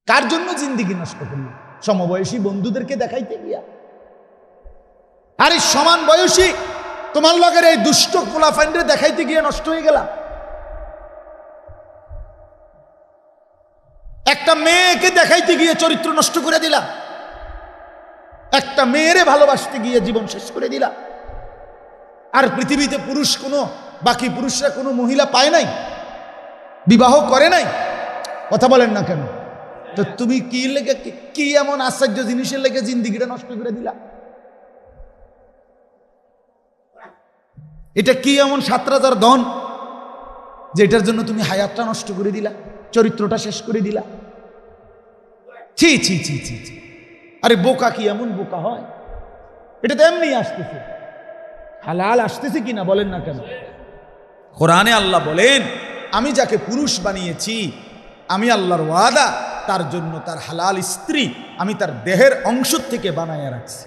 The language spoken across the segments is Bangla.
কার জন্য জিন্দিগি নষ্ট করলি? সমবয়সী বন্ধুদেরকে দেখাইতে গিয়া। আরে সমান বয়সী তোমার লগের এই দুষ্ট পোলাফাইন্ডে দেখাইতে গিয়ে নষ্ট হয়ে গেলাম। একটা মেয়েকে দেখাইতে গিয়ে চরিত্র নষ্ট করে দিলাম, একটা মেয়েরে ভালোবাসতে গিয়ে জীবন শেষ করে দিলাম। আর পৃথিবীতে পুরুষ কোনো, বাকি পুরুষরা কোনো মহিলা পায় নাই, বিবাহ করে নাই। কথা বলেন না কেন? তো তুমি কি লেগে, কি এমন আশ্চর্য জিনিসের লেগে জিন্দিগিটা নষ্ট করে দিলা? এটা কি এমন ৭,০০০ ধন যেটার জন্য তুমি হায়াতটা নষ্ট করে দিলা, চরিত্রটা শেষ করে দিলা? ছি ছি ছি ছি ছি। আরে বোকা কি এমন বোকা হয়? এটা তো এমনি আসতেছে, হালাল আসতেছে কিনা বলেন না কেন? কোরআনে আল্লাহ বলেন, আমি যাকে পুরুষ বানিয়েছি, আমি আল্লাহর ওয়াদা তার জন্য তার হালাল স্ত্রী আমি তার দেহের অংশ থেকে বানাইয়া রাখছি।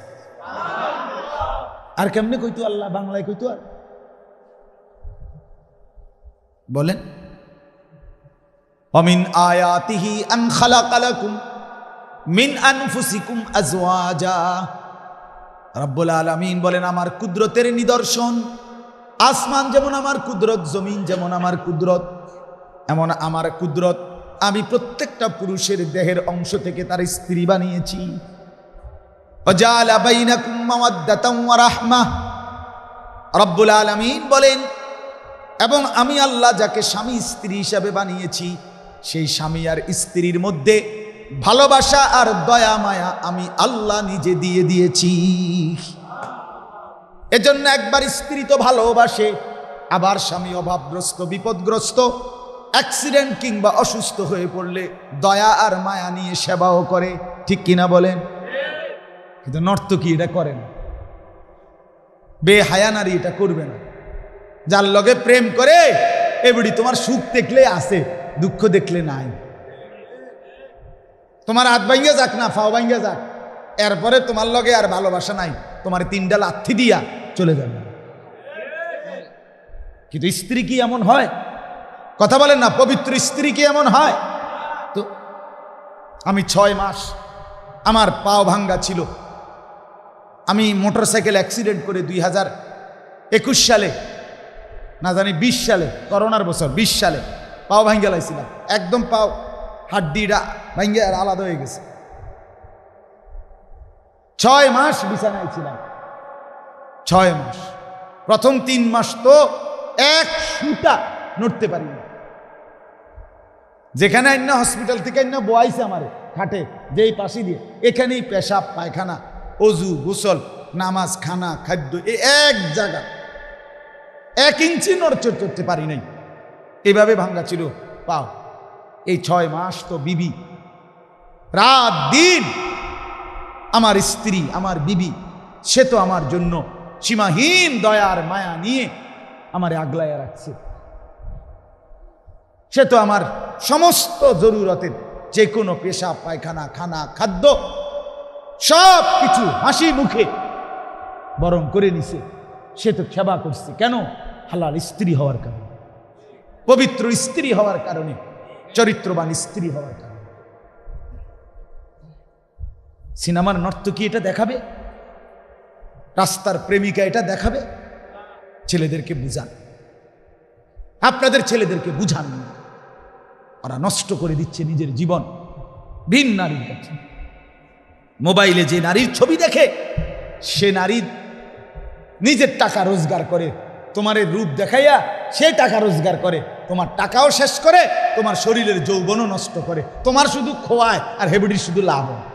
আর কেমনে কইতো আল্লাহ? বাংলায় কইতো আর বলেন, অমিন আয়াতিহি আন খালাকা লাকুম মিন আনফুসিকুম আজওয়াজা। রব্বুল আলামিন বলেন, আমার কুদরতের নিদর্শন, আসমান যেমন আমার কুদরত, জমিন যেমন আমার কুদরত, এমন আমার কুদরত আমি প্রত্যেকটা পুরুষের দেহের অংশ থেকে তার স্ত্রী বানিয়েছি। ওয়াজালা বাইনাকুম মাওয়াদ্দাতান ওয়া রাহমাহ। রব্বুল আলামিন বলেন, এবং আমি আল্লাহ যাকে স্বামী স্ত্রী হিসাবে বানিয়েছি, সেই স্বামী আর স্ত্রীর মধ্যে ভালোবাসা আর দয়া মায়া আমি আল্লাহ নিজে দিয়ে দিয়েছি। এজন্য একবার স্ত্রী তো ভালোবাসে, আবার স্বামী অভাবগ্রস্ত, বিপদগ্রস্ত, অ্যাক্সিডেন্ট কিংবা অসুস্থ হয়ে পড়লে দয়া আর মায়া নিয়ে সেবাও করে। ঠিক কিনা বলেন? কিন্তু নর্তকী এটা করে না, বেহায়া নারী এটা করবে না। যার লগে প্রেম করে এবারে তোমার সুখ দেখলে আছে, দুঃখ দেখলে নাই। তোমার হাত ভাঙ্গা যাক না ফাও ভাঙ্গা যাক, এরপরে তোমার লগে আর ভালোবাসা নাই, তোমার 3টা লাথি দিয়া চলে যাবে। কিন্তু স্ত্রী কি এমন হয়? কথা বলেন না, পবিত্র স্ত্রী কি এমন হয়? তো আমি 6 মাস আমার পাও ভাঙ্গা ছিল, আমি মোটরসাইকেল অ্যাক্সিডেন্ট করে 2021 সালে, না জানি 20 সালে, করোনার বছর 20 সালে পাও ভাঙ্গা লাইছিলাম। একদম পাও হাড্ডিটা ভাঙ্গে আর আলাদা হয়ে গেছে। 6 মাস বিছানায় ছিলাম, 6 মাস। প্রথম 3 মাস তো এক সুতা নড়তে পারিনি। যেখানে আইনা হসপিটাল থেকে আইনা বয়াইছে আমারে খাটে, যেই পাশে দিয়ে, এখানেই পেশাব পায়খানা, অজু, গোসল, নামাজ, খানা, খাদ্য, এক জায়গা 1 ইঞ্চি নড়চড় করতে পারি নাই। এভাবে ভাঙ্গা ছিল পাও। এই 6 মাস তো বিবি রাত দিন, আমার স্ত্রী, আমার বিবি, সে তো আমার জন্য সীমাহীন দয়ার মায়া নিয়ে আমারে আগলাইয়া রাখছে। সে তো আমার সমস্ত জরুরতের যে কোনো পেশাব পায়খানা, খানা, খাদ্য সব কিছু হাসি মুখে বরং করে নিছে। সে তো সেবা করছে। কেন? হালাল স্ত্রী হওয়ার কারণে, পবিত্র স্ত্রী হওয়ার কারণে, চরিত্রবান স্ত্রী হওয়ার কারণে। সিনেমার নর্তকী এটা দেখাবে, রাস্তার প্রেমিকা এটা দেখাবে? ছেলেদেরকে বুঝান, আপনাদের ছেলেদেরকে বুঝান, ওরা নষ্ট করে দিচ্ছে নিজের জীবন ভিন নারীর কাছে। মোবাইলে যে নারীর ছবি দেখে, সে নারী নিজের টাকা রোজগার করে, তোমার রূপ দেখাইয়া সে টাকা রোজগার করে, তোমার টাকাও শেষ করে, তোমার শরীরের যৌবনও নষ্ট করে, তোমার শুধু খোয়ায় আর হেবুডির শুধু লাভ হয়।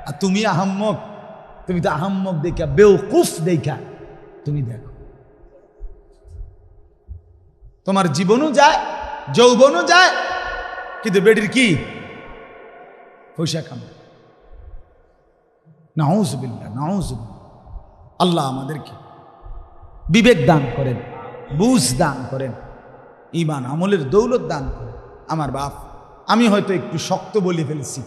আর তুমি আহাম্মক, তুমি তো আহাম্মক দেখা, বেওকুফ দেখা তুমি দেখো, তোমার জীবনও যায়, যৌবনও যায়, কিন্তু বেডির কি পয়সা কামায়। নাউজুবিল্লাহ, নাউজুবিল্লাহ। আল্লাহ আমাদেরকে বিবেক দান করেন, বুঝ দান করেন, ঈমান আমলের দৌলত দান করেন। আমার বাপ, আমি হয়তো একটু শক্ত বলে ফেলেছি,